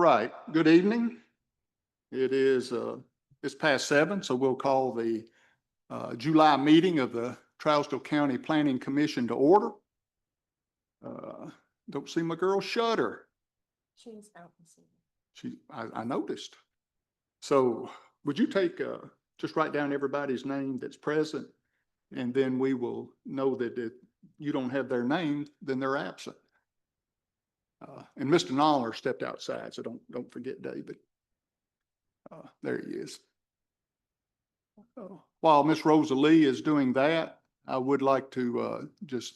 right, good evening. It is, it's past 7, so we'll call the July meeting of the Trousdale County Planning Commission to order. Don't see my girl Shutter. She's out this evening. I noticed. So would you take, just write down everybody's name that's present, and then we will know that if you don't have their name, then they're absent. And Mr. Noller stepped outside, so don't forget David. There he is. While Miss Rosalie is doing that, I would like to just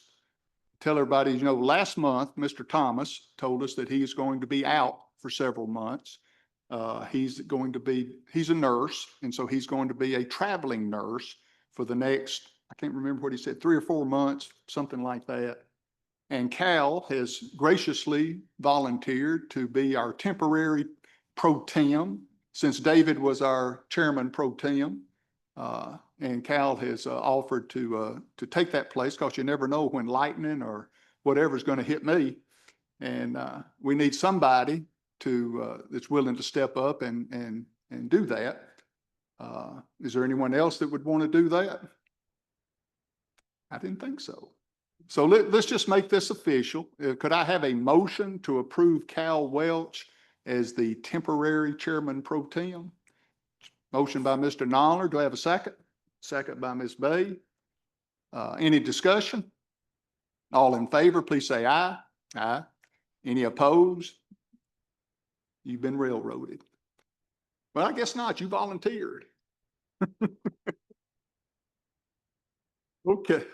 tell everybody, last month, Mr. Thomas told us that he's going to be out for several months. He's a nurse, and so he's going to be a traveling nurse for the next, I can't remember what he said, 3 or 4 months, something like that. And Cal has graciously volunteered to be our temporary pro tem, since David was our chairman pro tem. And Cal has offered to take that place, because you never know when lightning or whatever is going to hit me. And we need somebody that's willing to step up and do that. Is there anyone else that would want to do that? I didn't think so. So let's just make this official. Could I have a motion to approve Cal Welch as the temporary chairman pro tem? Motion by Mr. Noller. Do I have a second? Second by Ms. Bay. Any discussion? All in favor, please say aye. Aye. Any opposed? You've been railroaded. Well, I guess not. You volunteered. Okay.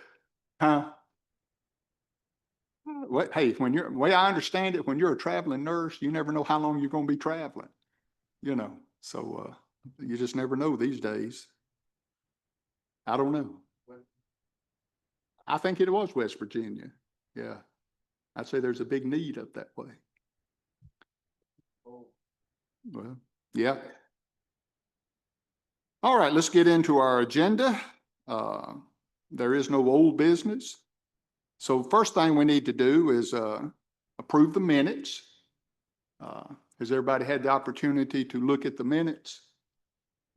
Hey, the way I understand it, when you're a traveling nurse, you never know how long you're going to be traveling, so you just never know these days. I don't know. I think it was West Virginia. Yeah. I'd say there's a big need up that way. Well, yeah. All right, let's get into our agenda. There is no old business. So first thing we need to do is approve the minutes. Has everybody had the opportunity to look at the minutes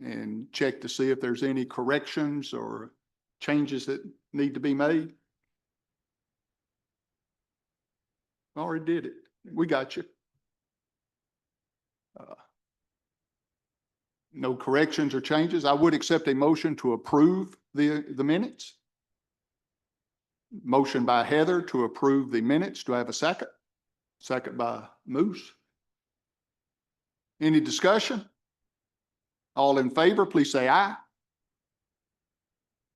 and check to see if there's any corrections or changes that need to be made? Already did it. We got you. No corrections or changes. I would accept a motion to approve the minutes. Motion by Heather to approve the minutes. Do I have a second? Second by Moose. Any discussion? All in favor, please say aye.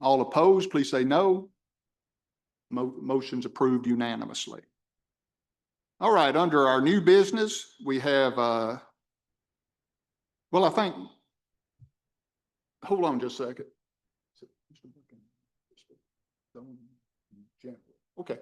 All opposed, please say no. Motion's approved unanimously. All right, under our new business, we have, hold on just a second. Okay.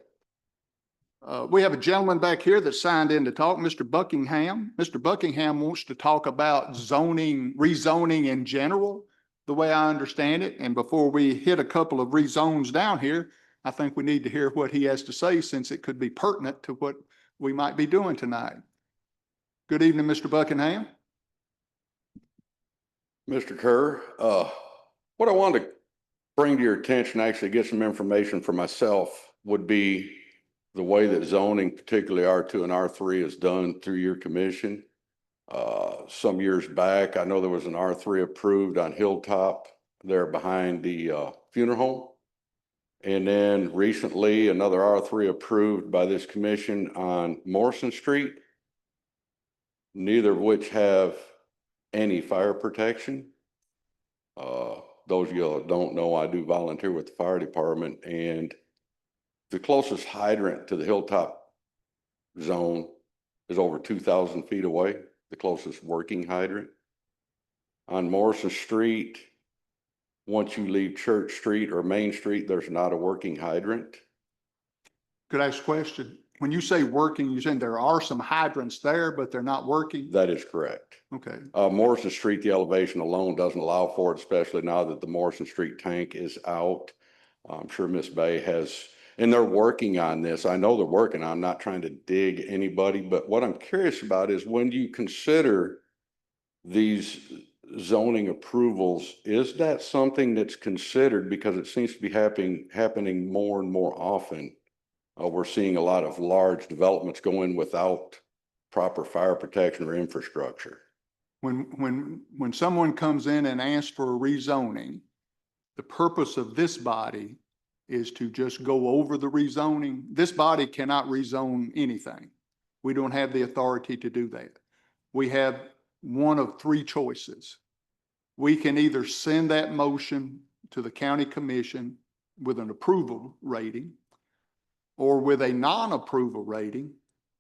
We have a gentleman back here that signed in to talk, Mr. Buckingham. Mr. Buckingham wants to talk about rezoning in general, the way I understand it. And before we hit a couple of rezones down here, I think we need to hear what he has to say, since it could be pertinent to what we might be doing tonight. Good evening, Mr. Buckingham. Mr. Kerr, what I wanted to bring to your attention, actually get some information for myself, would be the way that zoning, particularly R2 and R3, is done through your commission. Some years back, I know there was an R3 approved on Hilltop there behind the funeral home. And then recently, another R3 approved by this commission on Morrison Street, neither of which have any fire protection. Those of you that don't know, I do volunteer with the fire department, and the closest hydrant to the Hilltop zone is over 2,000 feet away, the closest working hydrant. On Morrison Street, once you leave Church Street or Main Street, there's not a working hydrant. Could I ask a question? When you say working, you're saying there are some hydrants there, but they're not working? That is correct. Okay. Morrison Street, the elevation alone doesn't allow for it, especially now that the Morrison Street tank is out. I'm sure Miss Bay has and they're working on this. I know they're working. I'm not trying to dig anybody, but what I'm curious about is when you consider these zoning approvals, is that something that's considered? Because it seems to be happening more and more often. We're seeing a lot of large developments go in without proper fire protection or infrastructure. When someone comes in and asks for a rezoning, the purpose of this body is to just go over the rezoning. This body cannot rezone anything. We don't have the authority to do that. We have one of three choices. We can either send that motion to the county commission with an approval rating, or with a non-approval rating,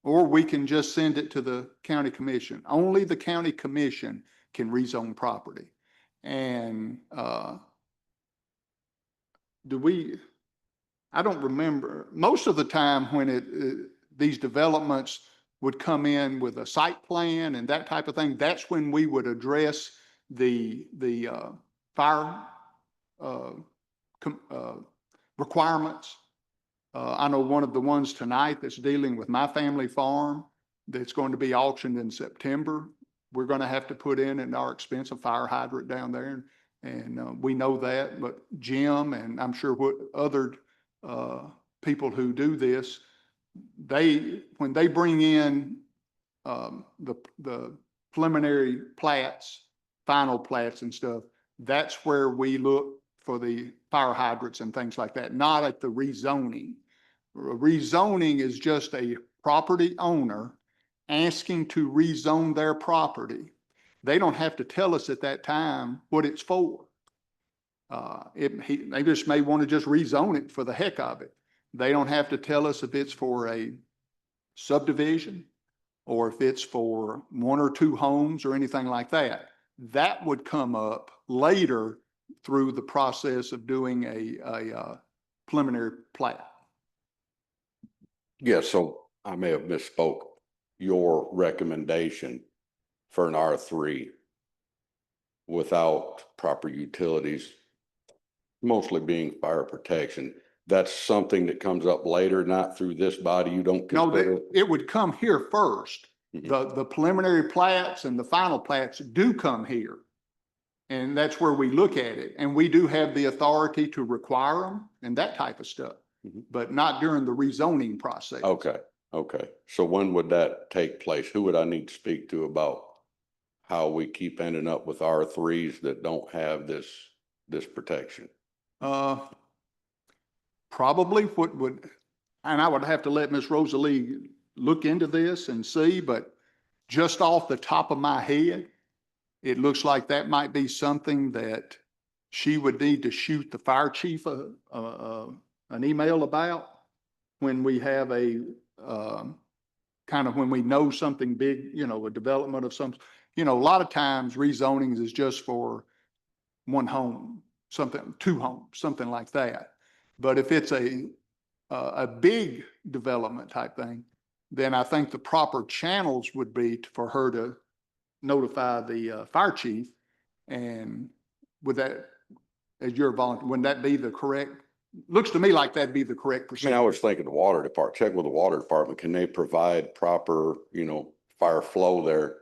or we can just send it to the county commission. Only the county commission can rezone property. And I don't remember, most of the time when these developments would come in with a site plan and that type of thing, that's when we would address the fire requirements. I know one of the ones tonight that's dealing with my family farm that's going to be auctioned in September. We're going to have to put in at our expense a fire hydrant down there. And we know that, but Jim and I'm sure what other people who do this, when they bring in the preliminary plats, final plats and stuff, that's where we look for the fire hydrants and things like that, not at the rezoning. Rezoning is just a property owner asking to rezone their property. They don't have to tell us at that time what it's for. They just may want to just rezone it for the heck of it. They don't have to tell us if it's for a subdivision or if it's for one or two homes or anything like that. That would come up later through the process of doing a preliminary plat. Yeah, so I may have misspoke. Your recommendation for an R3 without proper utilities, mostly being fire protection, that's something that comes up later, not through this body. You don't No, consider it? it would come here first. Mhm. The preliminary plats and the final plats do come here. And that's where we look at it. And we do have the authority to require them and that type of stuff, but not during the rezoning process. Okay, okay. So when would that take place? Who would I need to speak to about how we keep ending up with R3s that don't have this protection? Probably what would, and I would have to let Ms. Rosalie look into this and see, but just off the top of my head, it looks like that might be something that she would need to shoot the fire chief an email about when we have a kind of when we know something big, a development of some, a lot of times rezonings is just for one home, something, two homes, something like that. But if it's a big development type thing, then I think the proper channels would be for her to notify the fire chief. And with that, as your volunteer, wouldn't that be the correct? Looks to me like that'd be the correct I procedure. mean, I was thinking the water department, check with the water department. Can they provide proper, fire flow there?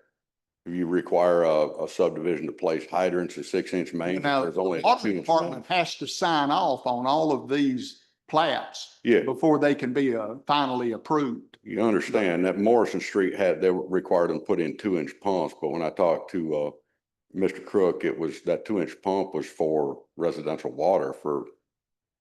If you require a subdivision to place hydrants and 6-inch mains, Now, there's the only a water 2-inch department main. has to sign off on all of these plats Yeah. before they can be finally approved. You understand that Morrison Street they required them to put in 2-inch pumps, but when I talked to Mr. Crook, it was that 2-inch pump was for residential water for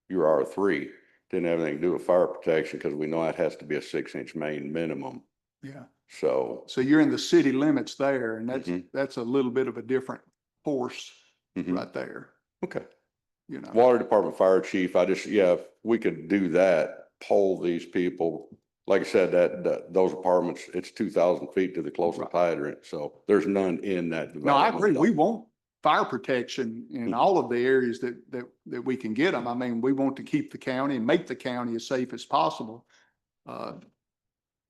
your R3. Didn't have anything to do with fire protection because we know that has to be a 6-inch main minimum. Yeah. So So you're in the city limits there, and Mhm. that's a little bit of a different horse mhm. right there, Okay. Water Water department, fire chief, if we could do that, poll these people. Like I said, those apartments, it's 2,000 feet to the closest hydrant, so there's none in that No, I development. agree. We want fire protection in Mhm. all of the areas that we can get them. I mean, we want to keep the county and make the county as safe as possible.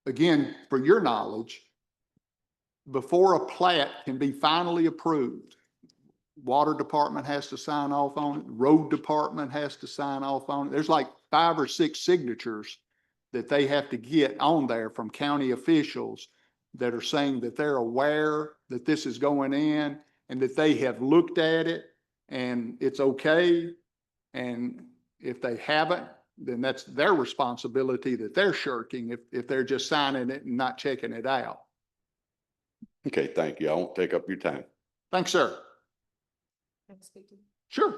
Again, for your knowledge, before a plat can be finally approved, water department has to sign off on it, road department has to sign off on it. There's like 5 or 6 signatures that they have to get on there from county officials that are saying that they're aware that this is going in and that they have looked at it and it's okay. And if they haven't, then that's their responsibility that they're shirking if they're just signing it and not checking it out. Okay, thank you. I won't take up your time. Thanks, sir. Can I speak to you? Sure.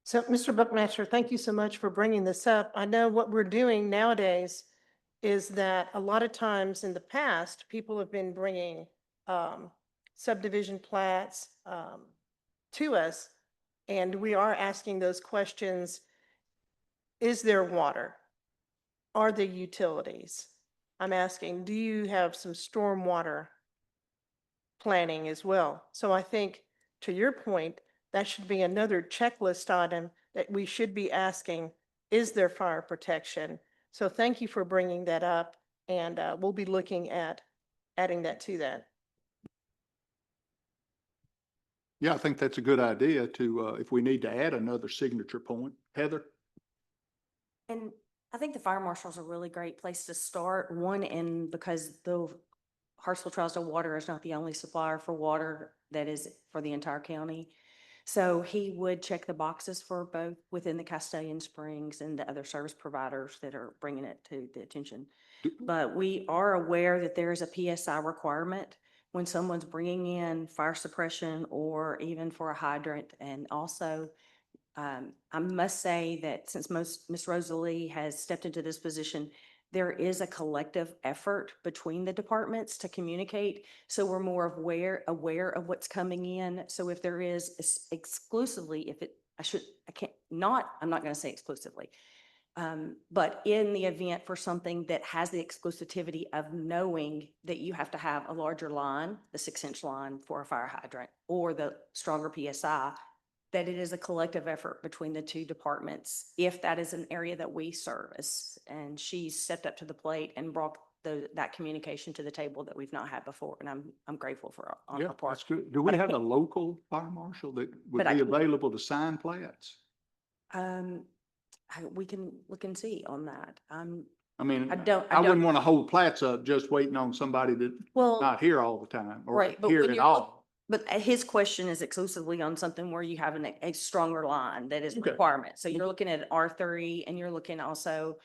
So, Mr. Buckmaster, thank you so much for bringing this up. I know what we're doing nowadays is that a lot of times in the past, people have been bringing subdivision plats to us, and we are asking those questions. Is there water? Are there utilities? I'm asking, do you have some stormwater planning as well? So I think, to your point, that should be another checklist item that we should be asking, is there fire protection? So thank you for bringing that up, and we'll be looking at adding that to that. Yeah, I think that's a good idea to, if we need to add another signature point. Heather? And I think the fire marshal's a really great place to start. One, and because the Hartsville Trousdale Water is not the only supplier for water that is for the entire county. So he would check the boxes for both within the Castalian Springs and the other service providers that are bringing it to the attention. But we are aware that there is a PSI requirement when someone's bringing in fire suppression or even for a hydrant. And also, I must say that since Miss Rosalie has stepped into this position, there is a collective effort between the departments to communicate. So we're more aware of what's coming in. So if there is exclusively, I'm not going to say exclusively. But in the event for something that has the exclusivity of knowing that you have to have a larger line, the 6-inch line for a fire hydrant or the stronger PSI, that it is a collective effort between the two departments, if that is an area that we service. And she's stepped up to the plate and brought that communication to the table that we've not had before. And I'm grateful for on Yeah, her part. that's good. Do we But I have a can't- local fire marshal that would But I be can't- available to sign plats? We can look and see on that. I mean, I I wouldn't don't- want to hold plats up just waiting on somebody that's Well, not here all the time or right, but here when at you're all. But his question is exclusively on something where you have a stronger line that is Okay. requirement. So you're looking at R3 and you're looking also,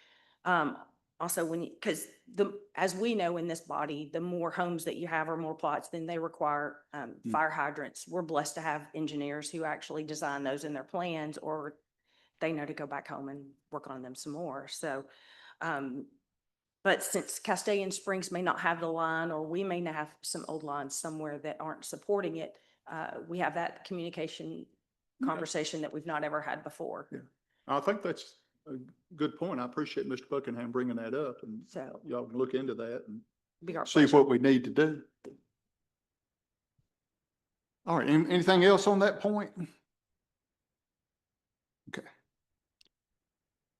because as we know in this body, the more homes that you have or more plots, then they require fire hydrants. We're blessed to have engineers who actually design those in their plans, or they know to go back home and work on them some more. So, but since Castalian Springs may not have the line, or we may not have some old lines somewhere that aren't supporting it, we have that communication conversation that we've not ever had before. Yeah. I think that's a good point. I appreciate Mr. Buckingham bringing that up, and So y'all can look into that and be our see pleasure. what we need to do. All right, anything else on that point? Okay.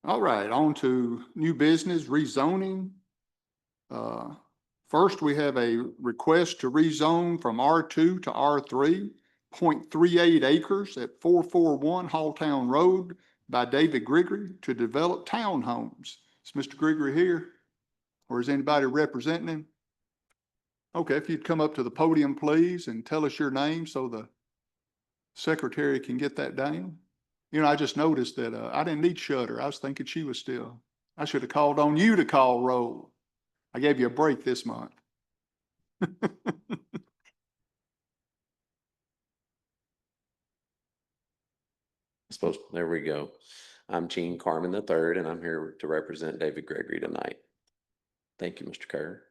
All right, on to new business, rezoning. First, we have a request to rezone from R2 to R3, 0.38 acres at 441 Halltown Road by David Gregory to develop townhomes. Is Mr. Gregory here? Or is anybody representing him? Okay, if you'd come up to the podium, please, and tell us your name so the secretary can get that down. You know, I just noticed that I didn't need Shutter. I was thinking she was still. I should have called on you to call roll. I gave you a break this month. There we go. I'm Gene Carmen III, and I'm here to represent David Gregory tonight. Thank you, Mr. Kerr.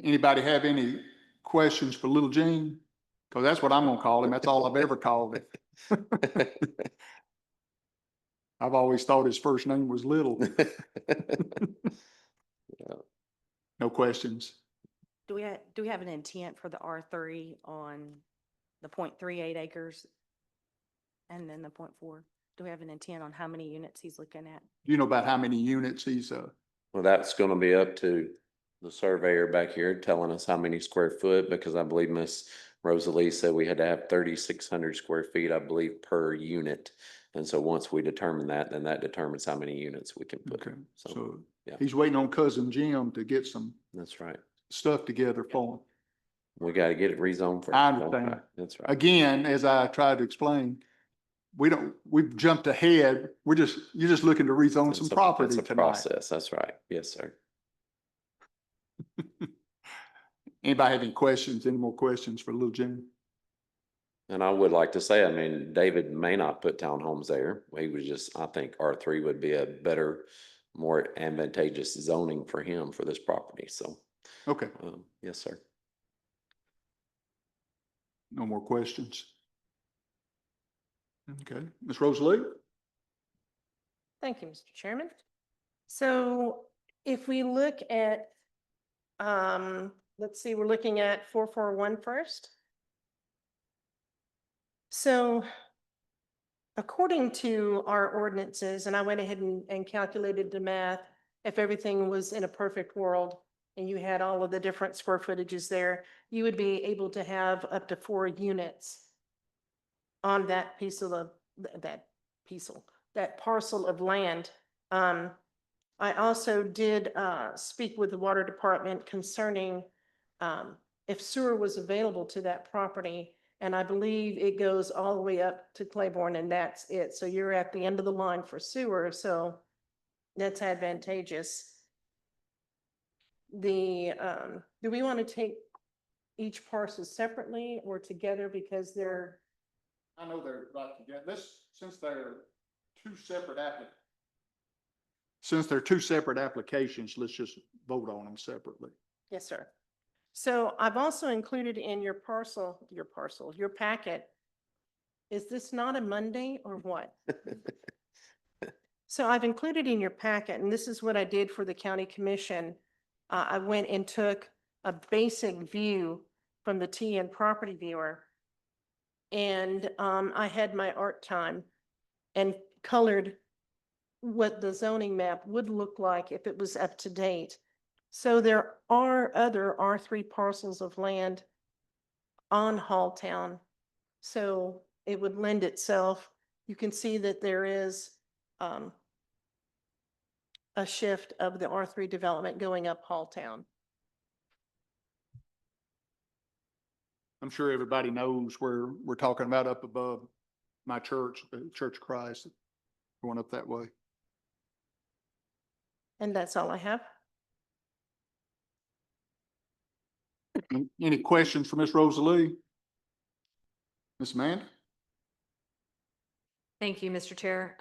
Anybody have any questions for Little Gene? Because that's what I'm gonna call him. That's all I've ever called him. I've always thought his first name was Little. No questions. Do we have an intent for the R3 on the 0.38 acres and then the 0.4? Do we have an intent on how many units he's looking at? Do you know about how many units he's Well, that's gonna be up to the surveyor back here telling us how many square foot, because I believe Miss Rosalie said we had to have 3,600 square feet, I believe, per unit. And so once we determine that, then that determines how many units we can put. Okay, So, so yeah. he's waiting on cousin Jim to get some that's right. stuff together for him. We gotta get it rezoned first. I understand. That's right. Again, as I tried to explain, we've jumped ahead. You're just looking to rezone some It's a- property it's a tonight. process. That's right. Yes, sir. Anybody have any questions, any more questions for little Jimmy? And I would like to say, I mean, David may not put townhomes there. He was just, I think R3 would be a better, more advantageous zoning for him for this property. So, Okay, yes, sir. no more questions. Okay, Ms. Rosalie? Thank you, Mr. Chairman. So if we look at, let's see, we're looking at 441 first. So according to our ordinances, and I went ahead and calculated the math, if everything was in a perfect world and you had all of the different square footages there, you would be able to have up to 4 units on that that parcel of land. I also did speak with the water department concerning if sewer was available to that property. And I believe it goes all the way up to Claiborne and that's it. So you're at the end of the line for sewer, so that's advantageous. Do we want to take each parcel separately or together because they're, I know they're right together. Since they're two separate applications, let's just vote on them separately. yes, sir. So I've also included in your packet. Is this not a Monday or what? So I've included in your packet, and this is what I did for the county commission. I went and took a basic view from the TN property viewer. And I had my art time and colored what the zoning map would look like if it was up to date. So there are other R3 parcels of land on Halltown. So it would lend itself. You can see that there is a shift of the R3 development going up Halltown. I'm sure everybody knows where we're talking about up above my church, the Church of Christ, going up that way. And that's all I have. Any questions for Ms. Rosalie? Ms. Amanda? Thank you, Mr. Chair.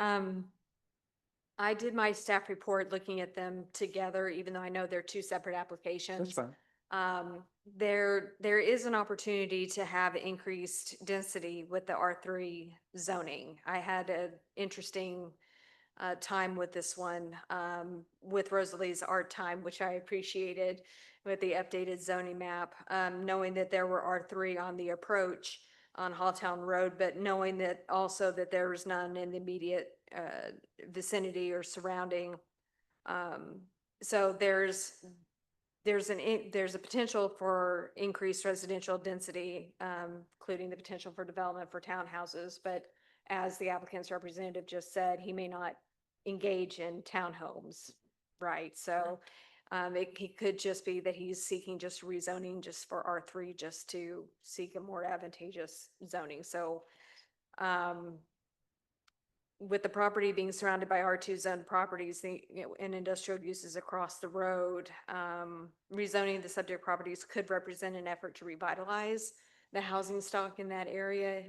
I did my staff report looking at them together, even though I know they're two separate applications. That's fine. There is an opportunity to have increased density with the R3 zoning. I had an interesting time with this one, with Rosalie's art time, which I appreciated with the updated zoning map, knowing that there were R3 on the approach on Halltown Road, but knowing that also that there was none in the immediate vicinity or surrounding. So there's a potential for increased residential density, including the potential for development for townhouses. But as the applicant's representative just said, he may not engage in townhomes, right? So it could just be that he's seeking just rezoning just for R3, just to seek a more advantageous zoning. So with the property being surrounded by R2 zone properties and industrial uses across the road, rezoning the subject properties could represent an effort to revitalize the housing stock in that area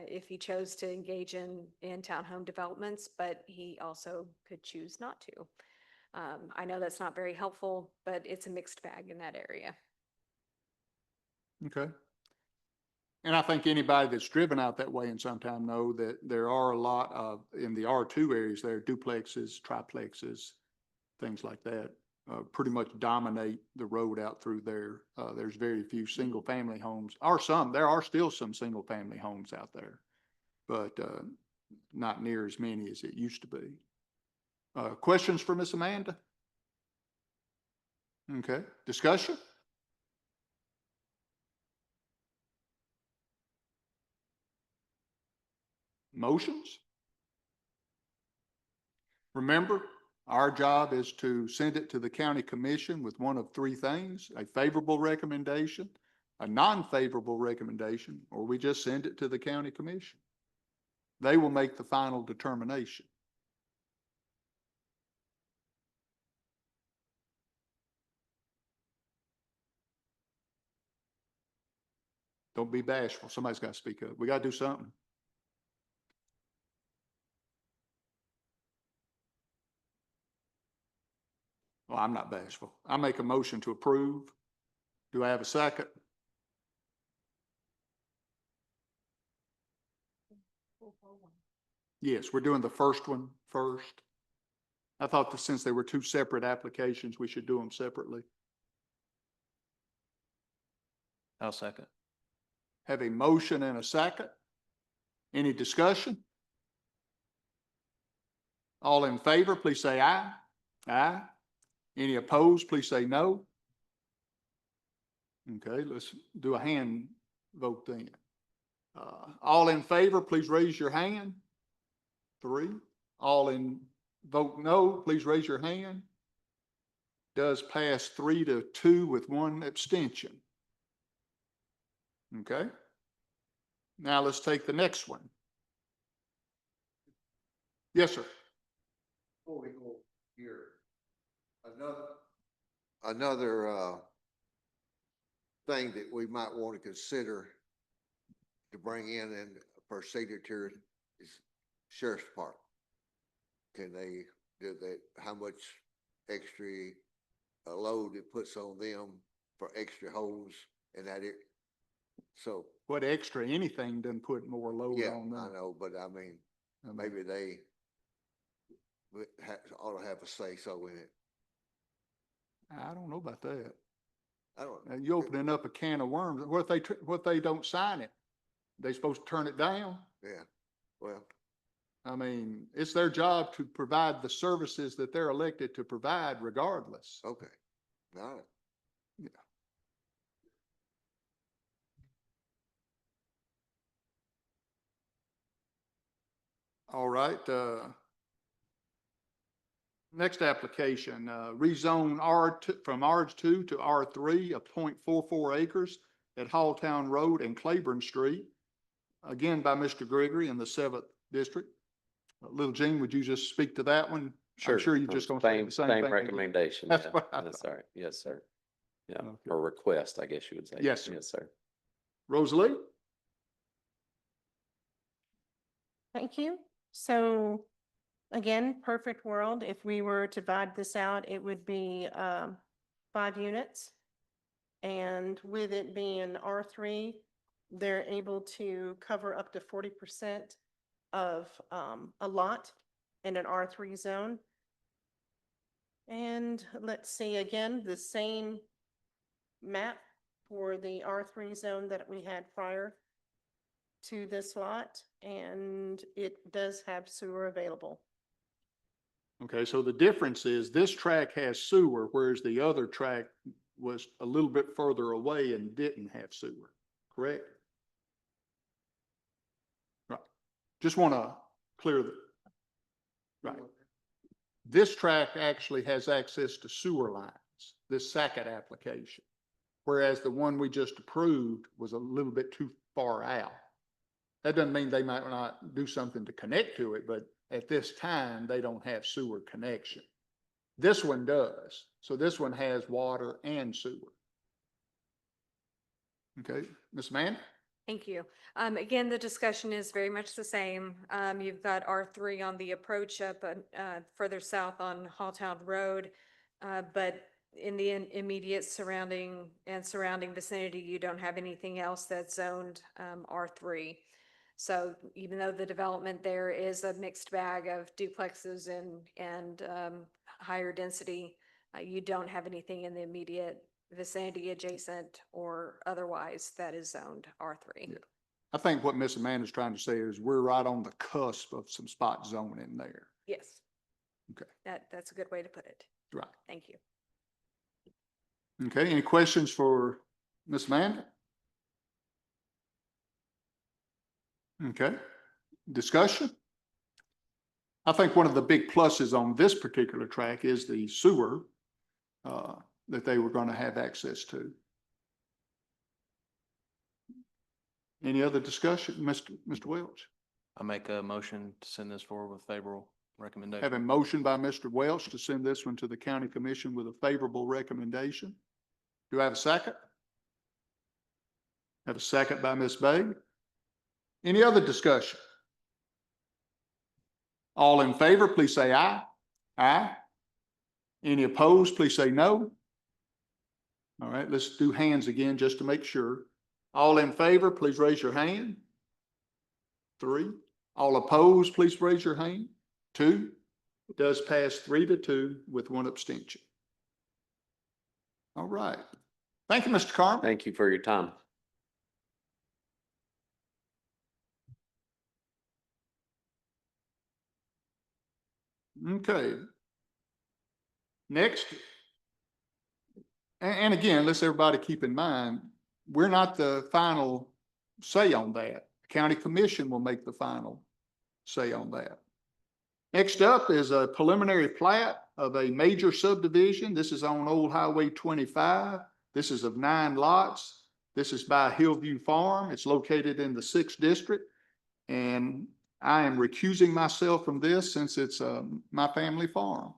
if he chose to engage in townhome developments, but he also could choose not to. I know that's not very helpful, but it's a mixed bag in that area. Okay. And I think anybody that's driven out that way in some time know that there are a lot of, in the R2 areas, there are duplexes, triplexes, things like that, pretty much dominate the road out through there. There's very few single family homes, there are still some single family homes out there, but not near as many as it used to be. Questions for Miss Amanda? Okay, discussion? Motions? Remember, our job is to send it to the county commission with one of three things: a favorable recommendation, a non-favorable recommendation, or we just send it to the county commission. They will make the final determination. Don't be bashful. Somebody's got to speak up. We got to do something. Well, I'm not bashful. I make a motion to approve. Do I have a second? Yes, we're doing the first one first. I thought that since they were two separate applications, we should do them separately. I'll second. Have a motion and a second. Any discussion? All in favor, please say aye. Aye. Any opposed, please say no. Okay, let's do a hand vote then. All in favor, please raise your hand. 3. All in vote no, please raise your hand. Does pass 3-2 with 1 abstention. Okay. Now let's take the next one. Yes, sir. Before we go here, another thing that we might want to consider to bring in and for signature is Sheriff's Department. Can they do that? How much extra load it puts on them for extra holes and that it, so. What extra anything doesn't put more load Yeah, on I them. know, but I mean, maybe they ought to have a say so in it. I don't know about that. I don't. You're opening up a can of worms. What if they don't sign it? They supposed to turn it down? Yeah, well, I mean, it's their job to provide the services that they're elected to provide regardless. okay, all right. All right, next application, rezone from R2 to R3 of 0.44 acres at Halltown Road and Claiborne Street. Again, by Mr. Gregory in the 7th District. Little Gene, would you just speak to that one? I'm sure you're just gonna say the same thing. Recommendation. That's Yeah, what I that's thought. all right. Yes, sir. Yeah, Okay. or request, I guess you would say. Yes, sir. Yes, sir. Rosalie? Thank you. So again, perfect world. If we were to divide this out, it would be 5 units. And with it being R3, they're able to cover up to 40% of a lot in an R3 zone. And let's see, again, the same map for the R3 zone that we had prior to this lot, and it does have sewer available. Okay, so the difference is this track has sewer, whereas the other track was a little bit further away and didn't have sewer, correct? Right. Just want to clear the, right. This track actually has access to sewer lines, this Sackett application, whereas the one we just approved was a little bit too far out. That doesn't mean they might not do something to connect to it, but at this time, they don't have sewer connection. This one does. So this one has water and sewer. Okay, Ms. Mann? Thank you. Again, the discussion is very much the same. You've got R3 on the approach up further south on Halltown Road. But in the immediate surrounding vicinity, you don't have anything else that's zoned R3. So even though the development there is a mixed bag of duplexes and higher density, you don't have anything in the immediate vicinity adjacent or otherwise that is zoned R3. Yeah. I think what Ms. Amanda's trying to say is we're right on the cusp of some spot zoning there. Yes. Okay. That's a good way to put it. Right. Thank you. Okay, any questions for Ms. Amanda? Okay, discussion? I think one of the big pluses on this particular track is the sewer that they were going to have access to. Any other discussion, Mr. Welch? I make a motion to send this forward with favorable recommendation. Have a motion by Mr. Welch to send this one to the county commission with a favorable recommendation. Do I have a second? Have a second by Ms. Begg. Any other discussion? All in favor, please say aye. Aye. Any opposed, please say no. All right, let's do hands again just to make sure. All in favor, please raise your hand. 3. All opposed, please raise your hand. 2. It does pass 3-2 with 1 abstention. All right. Thank you, Mr. Carmen. Thank you for your time. Okay. Next. And again, let's everybody keep in mind, we're not the final say on that. The county commission will make the final say on that. Next up is a preliminary plat of a major subdivision. This is on Old Highway 25. This is of 9 lots. This is by Hillview Farm. It's located in the 6th district. And I am recusing myself from this since it's my family farm.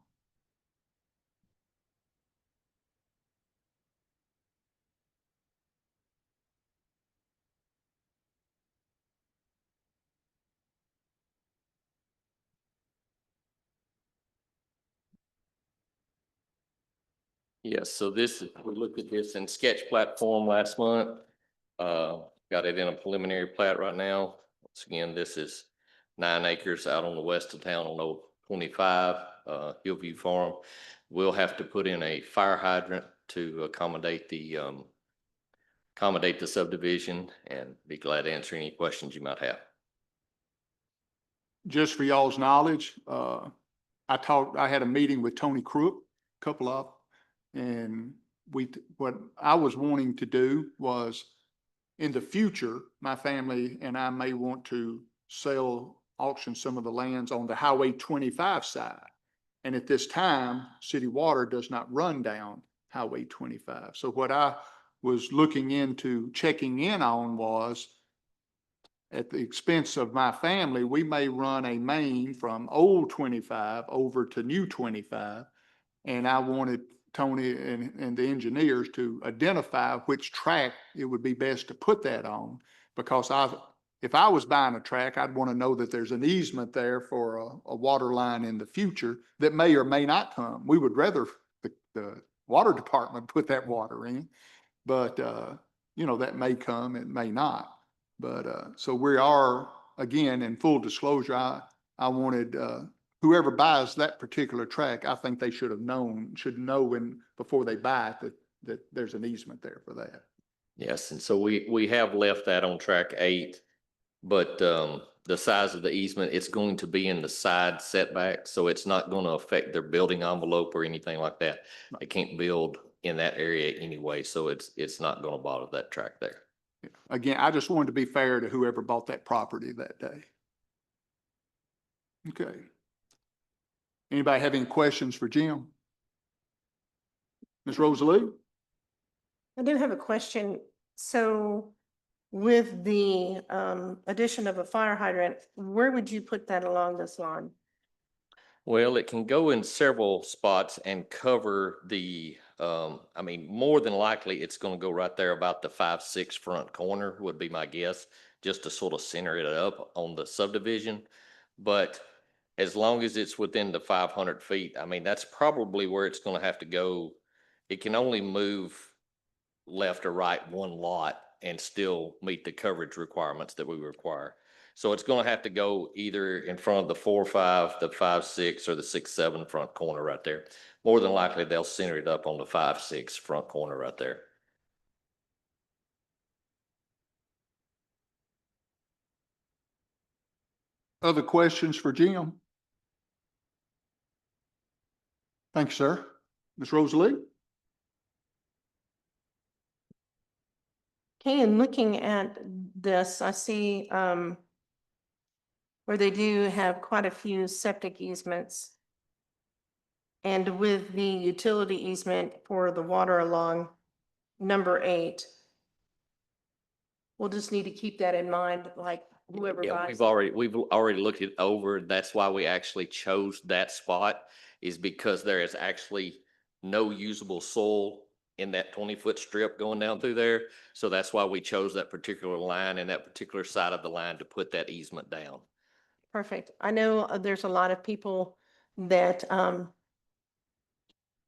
Yes, so this, we looked at this in sketch platform last month. Got it in a preliminary plat right now. Once again, this is 9 acres out on the west of town on Old 25, Hillview Farm. We'll have to put in a fire hydrant to accommodate the subdivision, and be glad to answer any questions you might have. Just for y'all's knowledge, I had a meeting with Tony Crook, a couple of, and what I was wanting to do was, in the future, my family and I may want to auction some of the lands on the Highway 25 side. And at this time, city water does not run down Highway 25. So what I was looking into checking in on was, at the expense of my family, we may run a main from Old 25 over to New 25. And I wanted Tony and the engineers to identify which track it would be best to put that on. Because if I was buying a track, I'd want to know that there's an easement there for a water line in the future that may or may not come. We would rather the water department put that water in, but that may come, it may not. But so we are, again, in full disclosure, I wanted whoever buys that particular track, I think they should know before they buy it that there's an easement there for that. Yes, and so we have left that on track 8, but the size of the easement, it's going to be in the side setback, so it's not going to affect their building envelope or anything like that. They can't build in that area anyway, so it's not going to bother that track there. Again, I just wanted to be fair to whoever bought that property that day. Okay. Anybody have any questions for Jim? Ms. Rosalie? I do have a question. So with the addition of a fire hydrant, where would you put that along this line? Well, it can go in several spots and cover the, more than likely, it's gonna go right there about the 5-6 front corner would be my guess, just to sort of center it up on the subdivision. But as long as it's within the 500 feet, that's probably where it's gonna have to go. It can only move left or right 1 lot and still meet the coverage requirements that we require. So it's gonna have to go either in front of the 4-5, the 5-6, or the 6-7 front corner right there. More than likely, they'll center it up on the 5-6 front corner right there. Other questions for Jim? Thank you, sir. Ms. Rosalie? Okay, and looking at this, I see where they do have quite a few septic easements. And with the utility easement for the water along number 8, we'll just need to keep that in mind, like whoever Yeah, buys. we've already looked it over. That's why we actually chose that spot, is because there is actually no usable soil in that 20-foot strip going down through there. So that's why we chose that particular line and that particular side of the line to put that easement down. Perfect. I know there's a lot of people that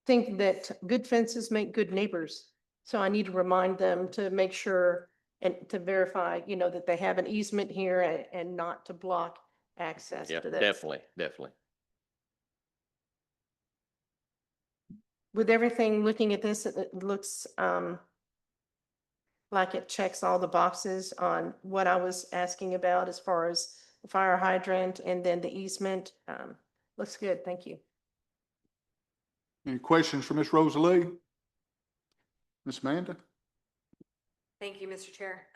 think that good fences make good neighbors. So I need to remind them to make sure and to verify, that they have an easement here and not to block access Yeah, to this. definitely. With everything, looking at this, it looks like it checks all the boxes on what I was asking about as far as the fire hydrant and then the easement. Looks good. Thank you. Any questions for Ms. Rosalie? Ms. Amanda? Thank you, Mr. Chair.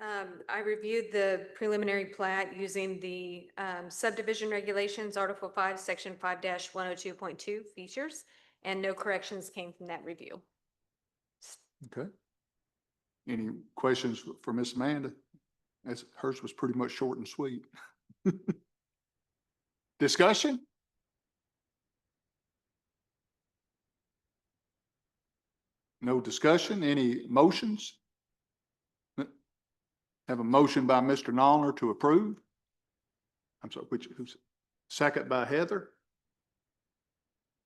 I reviewed the preliminary plat using the subdivision regulations, Article 5, Section 5-102.2 features, and no corrections came from that review. Okay. Any questions for Ms. Amanda? As hers was pretty much short and sweet. Discussion? No discussion? Any motions? Have a motion by Mr. Nollner to approve. I'm sorry, who's second by Heather?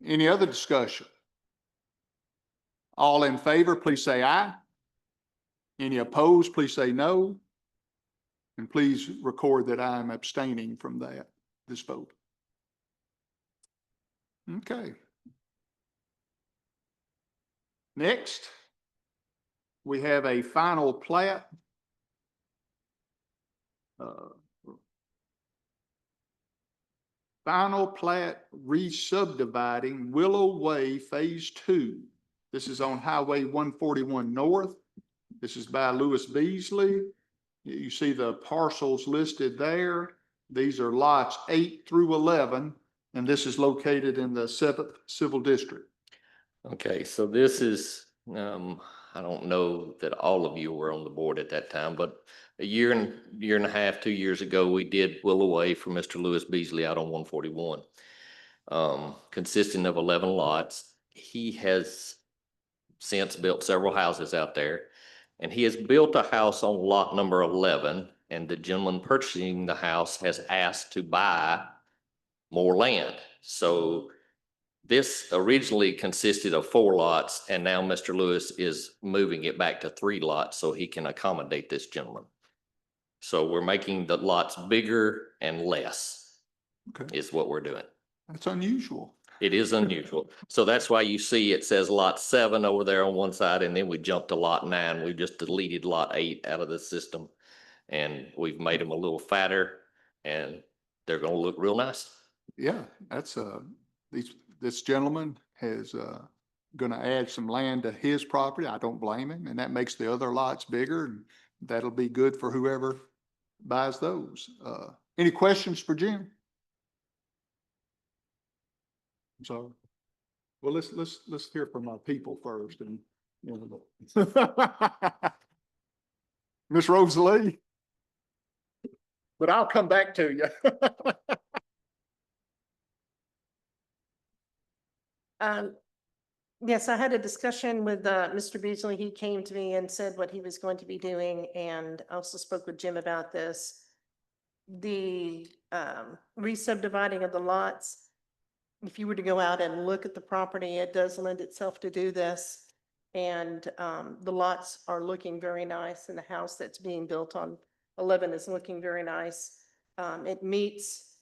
Any other discussion? All in favor, please say aye. Any opposed, please say no. And please record that I am abstaining from this vote. Okay. Next, we have a final plat. Final plat re-subdividing Willow Way Phase 2. This is on Highway 141 North. This is by Lewis Beasley. You see the parcels listed there. These are lots 8 through 11, and this is located in the 7th Civil District. Okay, so this is, I don't know that all of you were on the board at that time, but a year and a half, 2 years ago, we did Willow Way for Mr. Lewis Beasley out on 141, consisting of 11 lots. He has since built several houses out there, and he has built a house on lot number 11, and the gentleman purchasing the house has asked to buy more land. So this originally consisted of 4 lots, and now Mr. Lewis is moving it back to 3 lots so he can accommodate this gentleman. So we're making the lots bigger and less Okay, is what we're doing. that's unusual. It is unusual. So that's why you see it says lot 7 over there on one side, and then we jumped to lot 9. We just deleted lot 8 out of the system, and we've made them a little fatter, and they're gonna look real nice. Yeah, that's this gentleman has gonna add some land to his property. I don't blame him, and that makes the other lots bigger, and that'll be good for whoever buys those. Any questions for Jim? I'm sorry. Well, let's hear from our people first, and Miss Rosalie. But I'll come back to you. Yes, I had a discussion with Mr. Beasley. He came to me and said what he was going to be doing, and I also spoke with Jim about this. The re-subdividing of the lots, if you were to go out and look at the property, it does lend itself to do this. And the lots are looking very nice, and the house that's being built on 11 is looking very nice. It meets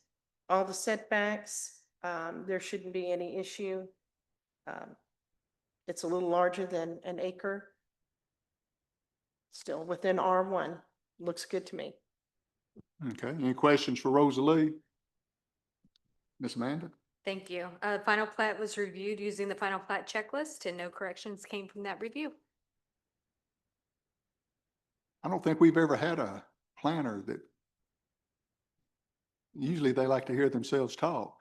all the setbacks. There shouldn't be any issue. It's a little larger than an acre. Still within R1. Looks good to me. Okay, any questions for Rosalie? Miss Amanda? Thank you. Final plat was reviewed using the final plat checklist, and no corrections came from that review. I don't think we've ever had a planner that, usually they like to hear themselves talk.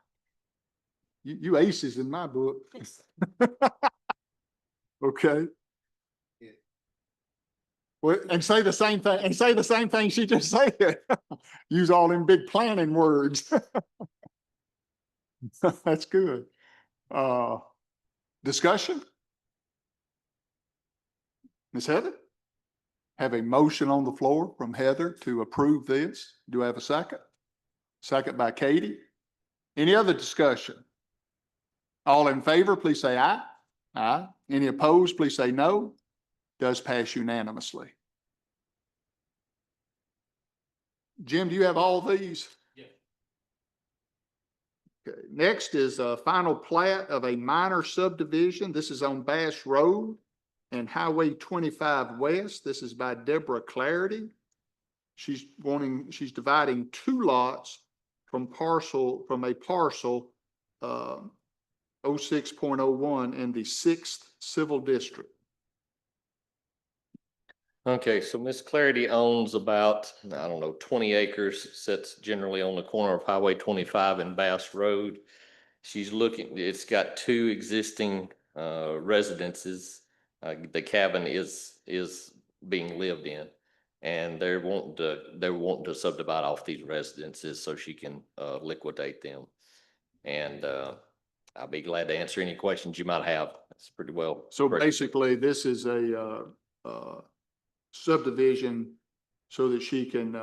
You aces in my book. Okay. Yeah. Well, and say the same thing she just said. Use all them big planning words. That's good. Discussion? Ms. Heather? Have a motion on the floor from Heather to approve this. Do I have a second? Second by Katie. Any other discussion? All in favor, please say aye. Aye. Any opposed, please say no. Does pass unanimously. Jim, do you have all these? Yeah. Okay, next is a final plat of a minor subdivision. This is on Bass Road and Highway 25 West. This is by Deborah Clarity. She's dividing two lots from a parcel 06.01 in the 6th Civil District. Okay, so Miss Clarity owns about, I don't know, 20 acres, sits generally on the corner of Highway 25 and Bass Road. She's looking, it's got two existing residences. The cabin is being lived in. And they're wanting to subdivide off these residences so she can liquidate them. And I'll be glad to answer any questions you might have. It's pretty well. So break- basically, this is a subdivision so that she can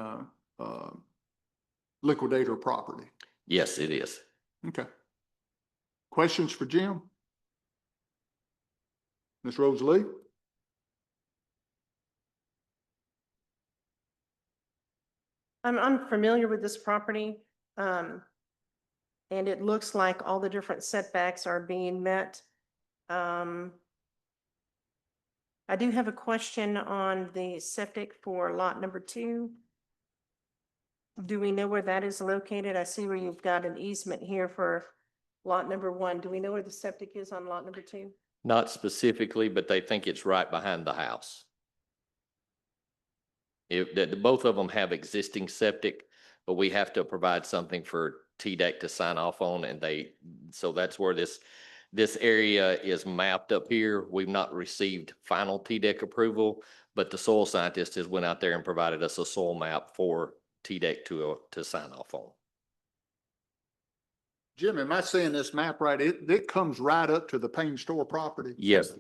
liquidate her property. Yes, it is. Okay. Questions for Jim? Ms. Rosalie? I'm unfamiliar with this property. And it looks like all the different setbacks are being met. I do have a question on the septic for lot number 2. Do we know where that is located? I see where you've got an easement here for lot number 1. Do we know where the septic is on lot number 2? Not specifically, but they think it's right behind the house. Both of them have existing septic, but we have to provide something for TDEC to sign off on, and so that's where this area is mapped up here. We've not received final TDEC approval, but the soil scientist has went out there and provided us a soil map for TDEC to sign off on. Jim, am I seeing this map right? It comes right up to the Payne Store property. Yes,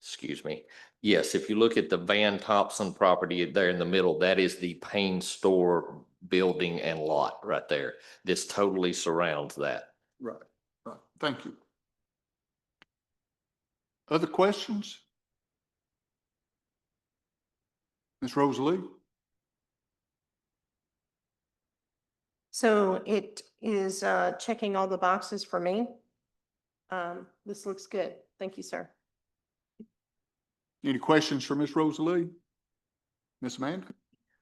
excuse me. Yes, if you look at the Van Thompson property there in the middle, that is the Payne Store building and lot right there. This totally surrounds that. Right, right. Thank you. Other questions? Ms. Rosalie? So it is checking all the boxes for me. This looks good. Thank you, sir. Any questions for Ms. Rosalie? Ms. Amanda?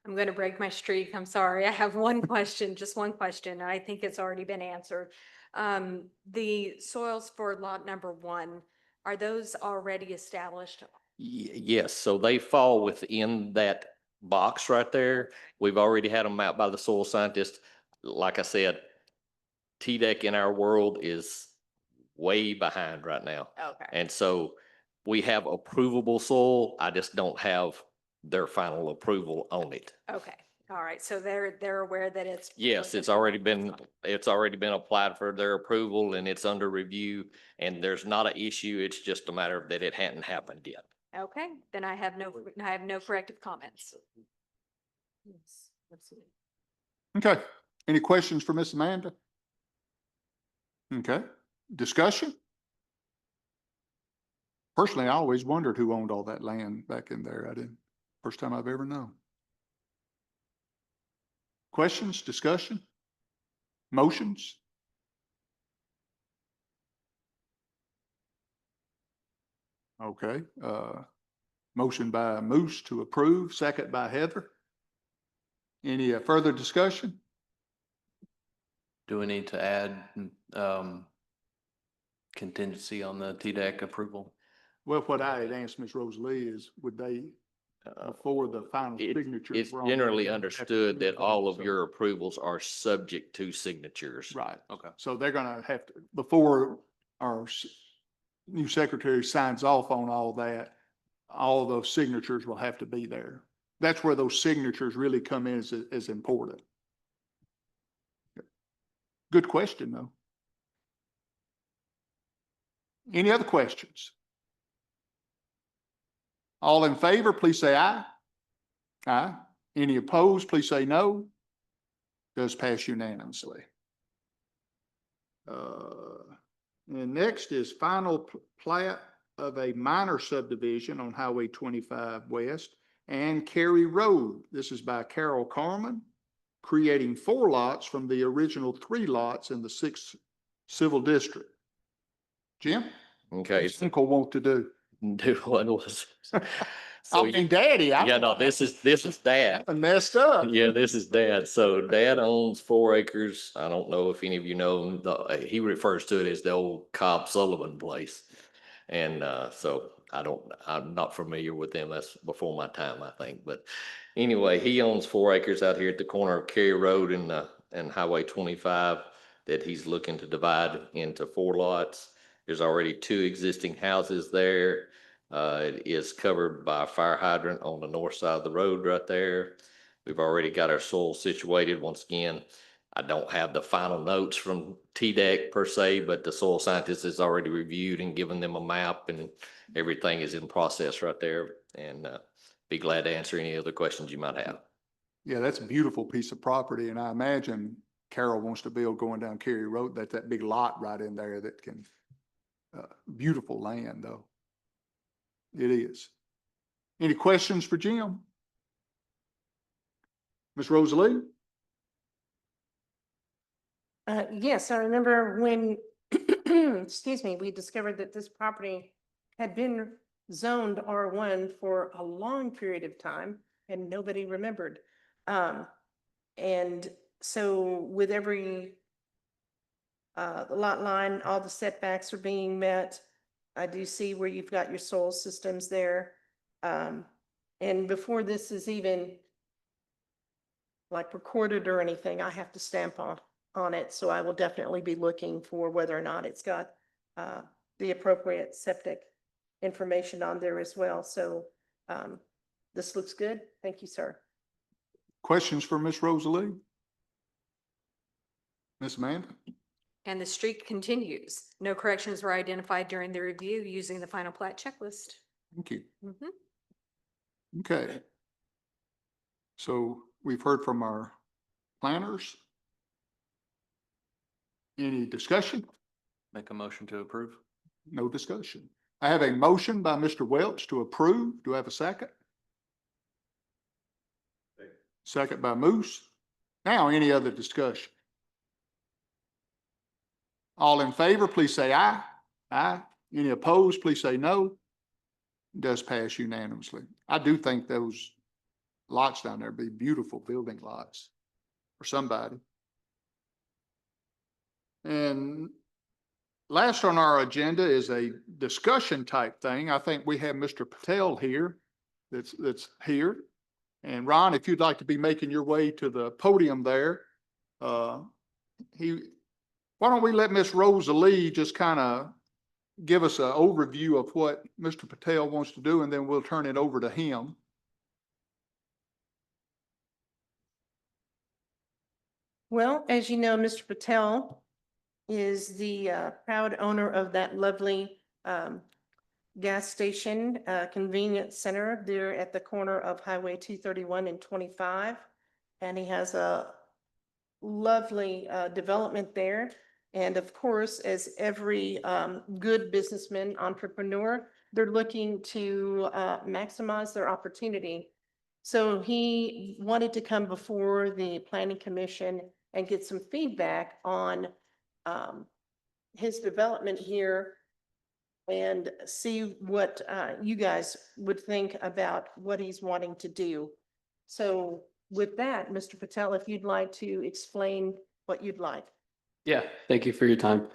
I'm going to break my streak. I'm sorry. I have one question, just one question. And I think it's already been answered. The soils for lot number 1, are those already established? Yes, so they fall within that box right there. We've already had them mapped by the soil scientist. Like I said, TDEC in our world is way behind right now. Okay. And so we have approvable soil. I just don't have their final approval on it. Okay. All right. So they're aware that it's. Yes, it's already been applied for their approval and it's under review, and there's not an issue. It's just a matter of that it hadn't happened yet. Okay, then I have no corrective comments. Yes, absolutely. Okay. Any questions for Ms. Amanda? Okay. Discussion? Personally, I always wondered who owned all that land back in there. First time I've ever known. Questions, discussion? Motions? Okay, motion by Moose to approve, second by Heather. Any further discussion? Do we need to add contingency on the TDEC approval? Well, what I had asked Ms. Rosalie is, would they before the final signatures. It's were on there, generally they would have to understood approve that all of so- your approvals are subject to signatures. Right. Okay. So they're gonna have to, before our new secretary signs off on all that, all of those signatures will have to be there. That's where those signatures really come in as important. Good question, though. Any other questions? All in favor, please say aye. Aye. Any opposed, please say no. Does pass unanimously. And next is final plat of a minor subdivision on Highway 25 West and Cary Road. This is by Carol Carmen, creating 4 lots from the original 3 lots in the 6th Civil District. Jim? Okay, What's Uncle want to do? do what was. I So, mean, Daddy, I. yeah, no, this is Dad. I messed up. Yeah, this is Dad. So Dad owns 4 acres. I don't know if any of you know, he refers to it as the old Cobb Sullivan place. And so I'm not familiar with them. That's before my time, I think. But anyway, he owns 4 acres out here at the corner of Cary Road and Highway 25 that he's looking to divide into 4 lots. There's already 2 existing houses there. It is covered by a fire hydrant on the north side of the road right there. We've already got our soil situated. Once again, I don't have the final notes from TDEC per se, but the soil scientist has already reviewed and given them a map, and everything is in process right there. And be glad to answer any other questions you might have. Yeah, that's a beautiful piece of property, and I imagine Carol wants to build going down Cary Road. That's that big lot right in there that can, beautiful land, though. It is. Any questions for Jim? Ms. Rosalie? Yes, I remember when, excuse me, we discovered that this property had been zoned R1 for a long period of time and nobody remembered. And so with every lot line, all the setbacks are being met. I do see where you've got your soil systems there. And before this is even like recorded or anything, I have to stamp on it. So I will definitely be looking for whether or not it's got the appropriate septic information on there as well. So this looks good. Thank you, sir. Questions for Ms. Rosalie? Ms. Amanda? And the streak continues. No corrections were identified during the review using the final plat checklist. Thank you. Mhm. Okay. So we've heard from our planners. Any discussion? Make a motion to approve. No discussion. I have a motion by Mr. Welch to approve. Do I have a second? Second by Moose. Now, any other discussion? All in favor, please say aye. Aye. Any opposed, please say no. Does pass unanimously. I do think those lots down there be beautiful building lots for somebody. And last on our agenda is a discussion type thing. I think we have Mr. Patel here that's here. And Ron, if you'd like to be making your way to the podium there, why don't we let Miss Rosalie just kind of give us an overview of what Mr. Patel wants to do, and then we'll turn it over to him. Well, as you know, Mr. Patel is the proud owner of that lovely gas station convenience center there at the corner of Highway 231 and 25. And he has a lovely development there. And of course, as every good businessman, entrepreneur, they're looking to maximize their opportunity. So he wanted to come before the planning commission and get some feedback on his development here and see what you guys would think about what he's wanting to do. So with that, Mr. Patel, if you'd like to explain what you'd like. Yeah, thank you for your time.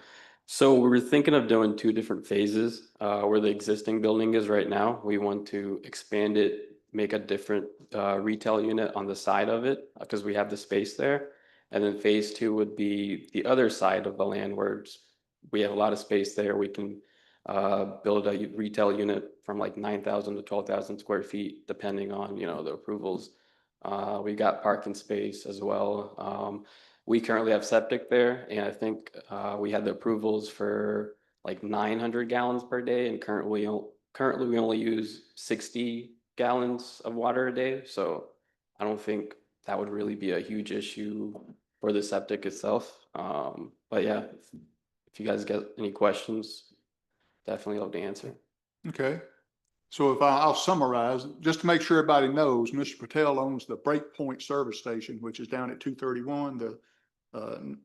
So we were thinking of doing 2 different phases. Where the existing building is right now, we want to expand it make a different retail unit on the side of it because we have the space there. And then phase two would be the other side of the land where we have a lot of space there. We can build a retail unit from like 9,000 to 12,000 square feet, depending on, the approvals. We got parking space as well. We currently have septic there, and I think we had the approvals for like 900 gallons per day, and currently we only use 60 gallons of water a day. So I don't think that would really be a huge issue for the septic itself. But yeah, if you guys get any questions, definitely love to answer. Okay. So I'll summarize, just to make sure everybody knows, Mr. Patel owns the Breakpoint Service Station, which is down at 231, the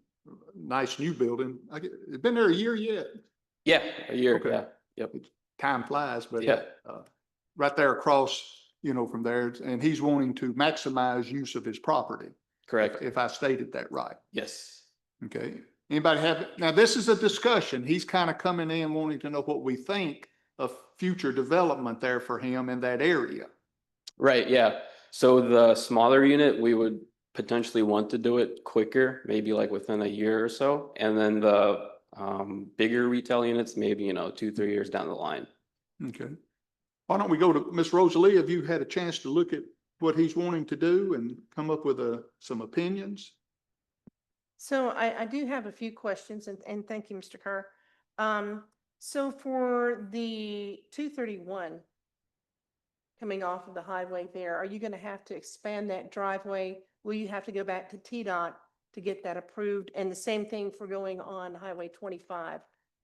nice new building. It's been there a year yet? Yeah, a year. Okay. Yeah. Yep. Time flies, but Yeah. right there across, from there, and he's wanting to maximize use of his property. Correct. If I stated that right. Yes. Okay. Anybody now this is a discussion. He's kind of coming in wanting to know what we think of future development there for him in that area. Right. Yeah. So the smaller unit, we would potentially want to do it quicker, maybe like within a year or so. And then the bigger retail units, maybe, 2-3 years down the line. Okay. Why don't we go to Ms. Rosalie? Have you had a chance to look at what he's wanting to do and come up with some opinions? So I do have a few questions and thank you, Mr. Kerr. So for the 231 coming off of the highway there, are you going to have to expand that driveway? Will you have to go back to TDOT to get that approved? And the same thing for going on Highway 25.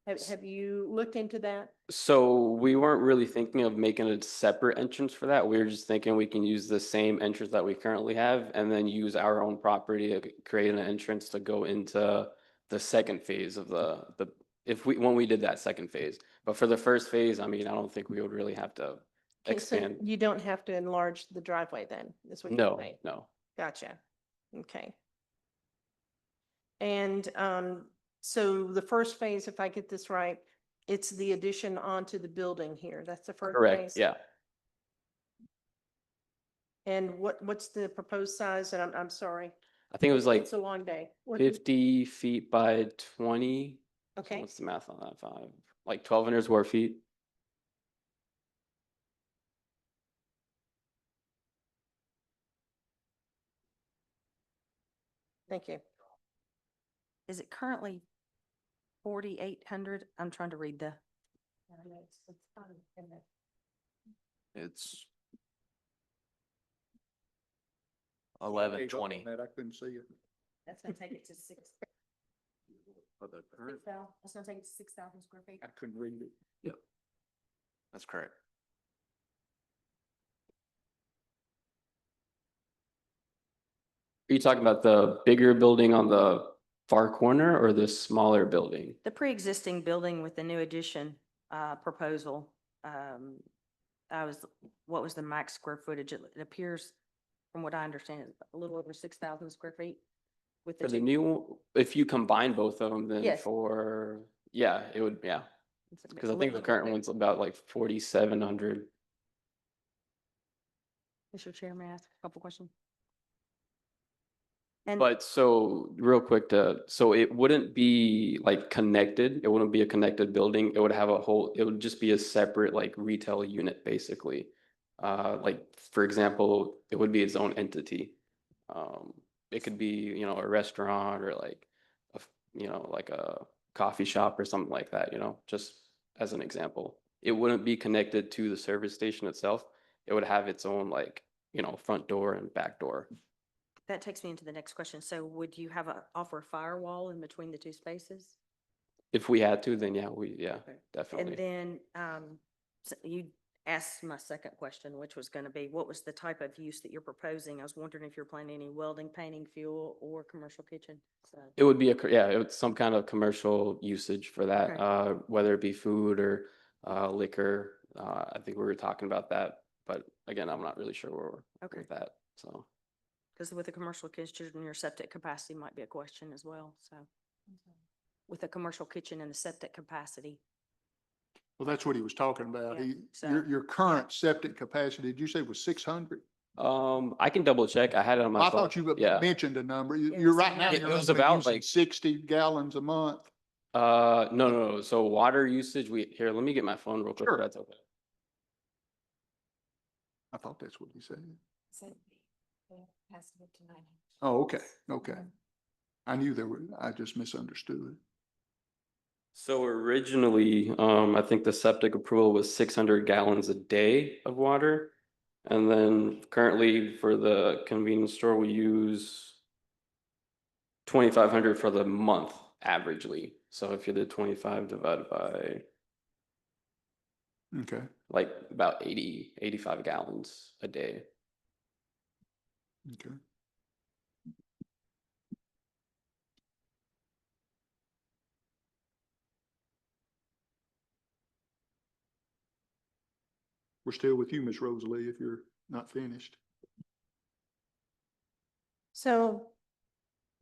Have you looked into that? So we weren't really thinking of making a separate entrance for that. We were just thinking we can use the same entrance that we currently have and then use our own property to create an entrance to go into the second phase of when we did that second phase. But for the first phase, I don't think we would really have to Okay, so expand. you don't have to enlarge the driveway then, is what you're No, saying? no. Gotcha. Okay. And so the first phase, if I get this right, it's the addition onto the building here. That's the first Correct. phase? Yeah. And what's the proposed size? And I'm sorry, I think it was like it's a long day. 50 feet by 20. Okay, What's the math on that? Like 1,200 square feet. thank you. Is it currently 4,800? I'm trying to read the. It's 1120. I couldn't see it. That's gonna take it to six. For the current, That's gonna take it to 6,000 square feet. I couldn't read it. that's correct. Are you talking about the bigger building on the far corner or the smaller building? The pre-existing building with the new addition, proposal, what was the max square footage? It appears, from what I understand, it's a little over 6,000 square feet. With For the two- new, if you combine both of them, then Yes. it would, yeah. it's a Because I think the little current bit- one's about like 4,700. Mr. Chair, may I ask a couple questions? And But so real quick so it wouldn't be like connected. It wouldn't be a connected building. It would have it would just be a separate like retail unit, basically. Like, for example, it would be its own entity. It could be, a restaurant or like, like a coffee shop or something like that, just as an example. It wouldn't be connected to the service station itself. It would have its own like, front door and back door. that takes me into the next question. So would you offer a firewall in between the two spaces? If we had to, then yeah, And definitely. then, you asked my second question, which was gonna be, what was the type of use that you're proposing? I was wondering if you're planning any welding, painting, fuel, or commercial kitchen. So, It would be it would some kind of commercial usage for that, Okay. whether it be food or liquor. I think we were talking about that, but again, I'm not really sure where we're Okay. with that, so. because with a commercial kitchen, your septic capacity might be a question as well, so. With a commercial kitchen and the septic capacity. Well, that's what he was talking about. Yeah, He, so, your current septic capacity, did you say was 600? I can double check. I had it on my I phone. thought you Yeah. mentioned a number. Yeah, You're so right now, now- It you're was only about, using like- 60 gallons a month. No. So water usage, here, let me get my phone real quick. Sure. If that's okay. I thought that's what he said. Has to get to 900. Oh, okay, okay. I knew there were, I just misunderstood. So originally, I think the septic approval was 600 gallons a day of water. And then currently for the convenience store, we use 2,500 for the month averagely. So if you did 25 divided by Okay, like about 85 gallons a day. okay. We're still with you, Miss Rosalie, if you're not finished. So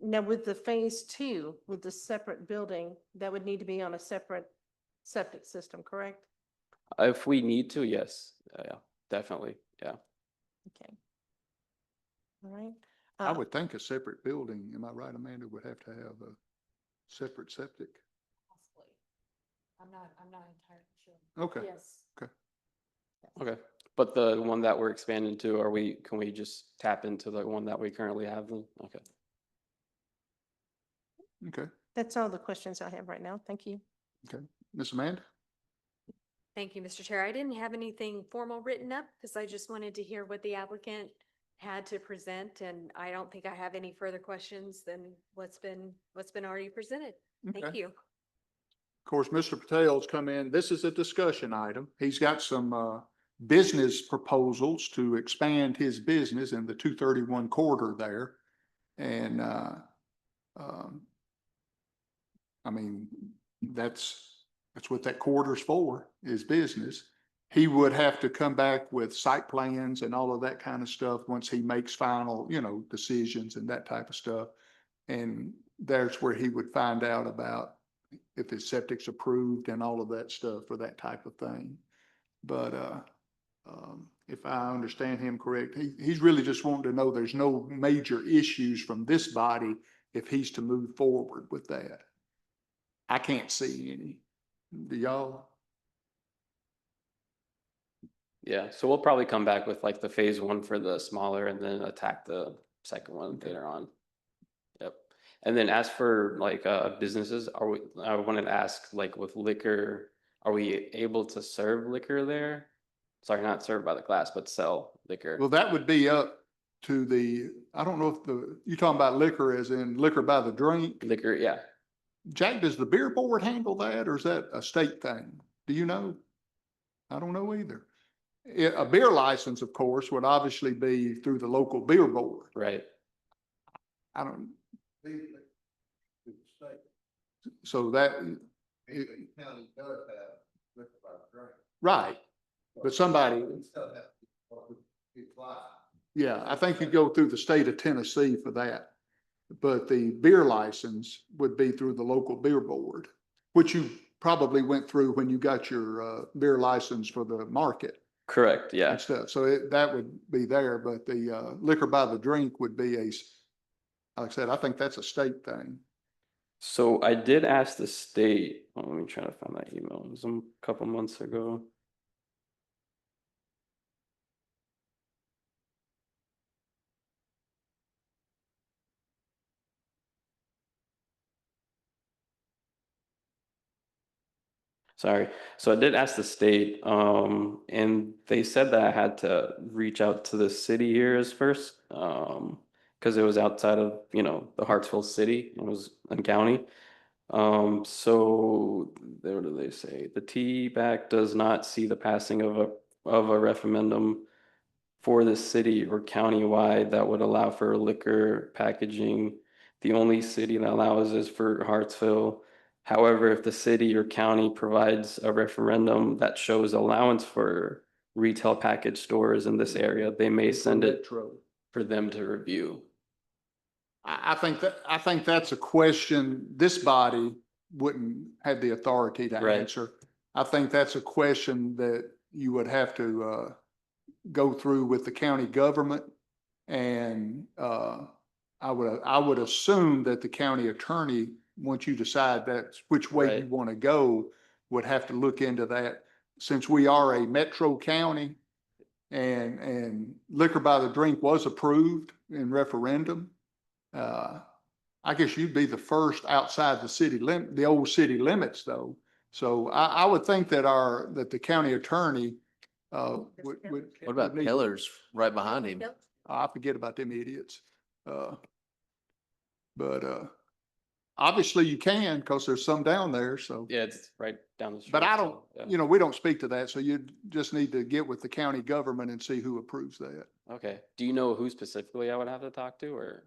now with the phase two, with the separate building, that would need to be on a separate septic system, correct? If we need to, yes, yeah, definitely, yeah. Okay. All right. I would think a separate building, am I right, Amanda, would have to have a separate septic? Possibly. I'm not entirely sure. Okay, Yes. Okay, but the one that we're expanding to, can we just tap into the one that we currently have then? Okay. okay, That's all the questions I have right now. Thank you. okay. Miss Amanda? Thank you, Mr. Chair. I didn't have anything formal written up because I just wanted to hear what the applicant had to present, and I don't think I have any further questions than what's been already presented. Thank Okay. you. Of course, Mr. Patel's come in. This is a discussion item. He's got some business proposals to expand his business in the 231 corridor there. And I mean, that's what that corridor's for, is business. He would have to come back with site plans and all of that kind of stuff once he makes final, decisions and that type of stuff. And there's where he would find out about if his septic's approved and all of that stuff for that type of thing. But if I understand him correct, he's really just wanting to know there's no major issues from this body if he's to move forward with that. I can't see any. Do y'all? Yeah, so we'll probably come back with like the phase one for the smaller and then attack the second one later on. Yep. And then as for like businesses, I wanted to ask, like with liquor, are we able to serve liquor there? Sorry, not served by the glass, but sell liquor. Well, that would be up to I don't know if you're talking about liquor as in liquor by the drink. Liquor, yeah. Jack, does the beer board handle that, or is that a state thing? Do you know? I don't know either. A beer license, of course, would obviously be through the local beer board. Right. I don't. So that, County does have liquor by the drink. right, but somebody, We still have to apply. yeah, I think you go through the state of Tennessee for that. But the beer license would be through the local beer board, which you probably went through when you got your beer license for the market Correct, yeah. and stuff. So that would be there, but the liquor by the drink would be like I said, I think that's a state thing. So I did ask the state, let me try to find that email. It was a couple months ago. Sorry. So I did ask the state, and they said that I had to reach out to the city here as first, because it was outside of, the Hartsville city, it was in county. So what do they say? The TBAC does not see the passing of a referendum for the city or county-wide that would allow for liquor packaging. The only city that allows is for Hartsville. However, if the city or county provides a referendum that shows allowance for retail package stores in this area, they may send it for them to review. I think that's a question this body wouldn't have the authority to Right. answer. I think that's a question that you would have to, go through with the county government. And, I would assume that the county attorney, once you decide that's which way you Right. want to go, would have to look into that. Since we are a metro county and liquor by the drink was approved in referendum, I guess you'd be the first outside the city the old city limits though. So I would think that that the county attorney, would. What about would need- Keller's right behind him? I forget about them idiots. But obviously you can, because there's some down there, so. Yeah, it's right down the street. But I so, don't, yeah. you know, we don't speak to that, so you just need to get with the county government and see who approves that. Okay. Do you know who specifically I would have to talk to or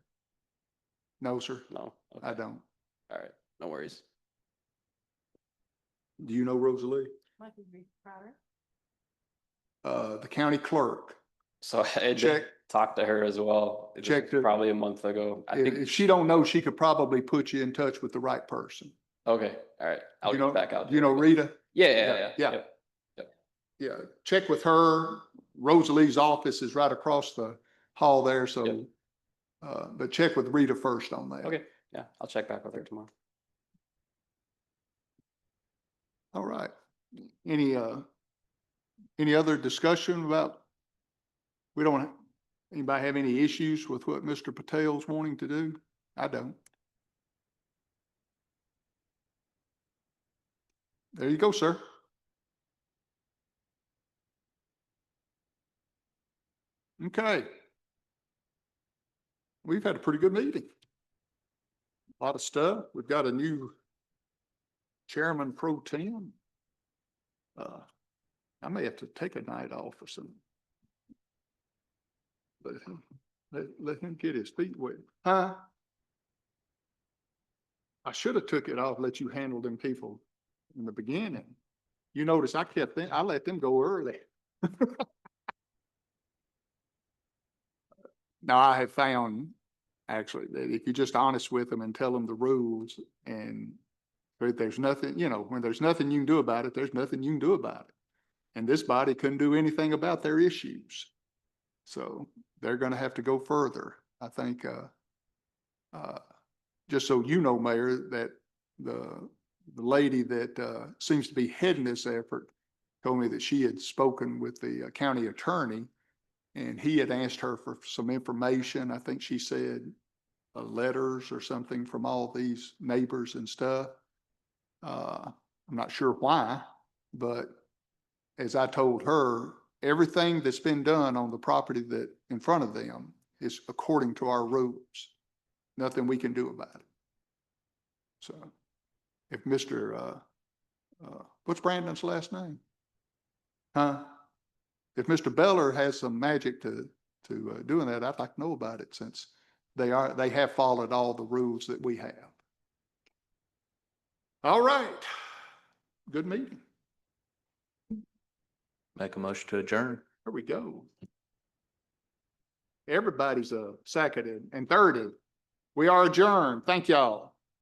No, sir, no? I Okay. don't. All right. No worries. Do you know Rosalie? The county clerk. So I did Check. talk to her as well. It was Check the- probably a month ago. I If think, she don't know, she could probably put you in touch with the right person. okay, all right. I'll You know, get back out. you know there. Rita? Yeah, Yeah, yeah, yeah. yeah. Yep. Yeah, check with her. Rosalie's office is right across the hall there, Yep. so, but check with Rita first on that. Okay, yeah, I'll check back with her tomorrow. All right. Any other discussion about, anybody have any issues with what Mr. Patel's wanting to do? I don't. There you go, sir. Okay. We've had a pretty good meeting. A lot of stuff. We've got a new chairman pro tem. I may have to take a night off or something. Let him get his feet wet. Huh? I should have took it off, let you handle them people in the beginning. You notice I let them go early. Now, I have found actually that if you're just honest with them and tell them the rules and there's nothing, when there's nothing you can do about it, there's nothing you can do about it. And this body couldn't do anything about their issues. So they're going to have to go further. I think, just so you know, Mayor, that the lady that seems to be heading this effort told me that she had spoken with the county attorney and he had asked her for some information. I think she said letters or something from all these neighbors and stuff. I'm not sure why, but as I told her, everything that's been done on the property that in front of them is according to our rules. Nothing we can do about it. So if Mr. What's Brandon's last name? Huh? If Mr. Beller has some magic to doing that, I'd like to know about it since they have followed all the rules that we have. All right. Good meeting. Make a motion to adjourn. There we go. Everybody's seconded and thirded. We are adjourned. Thank y'all.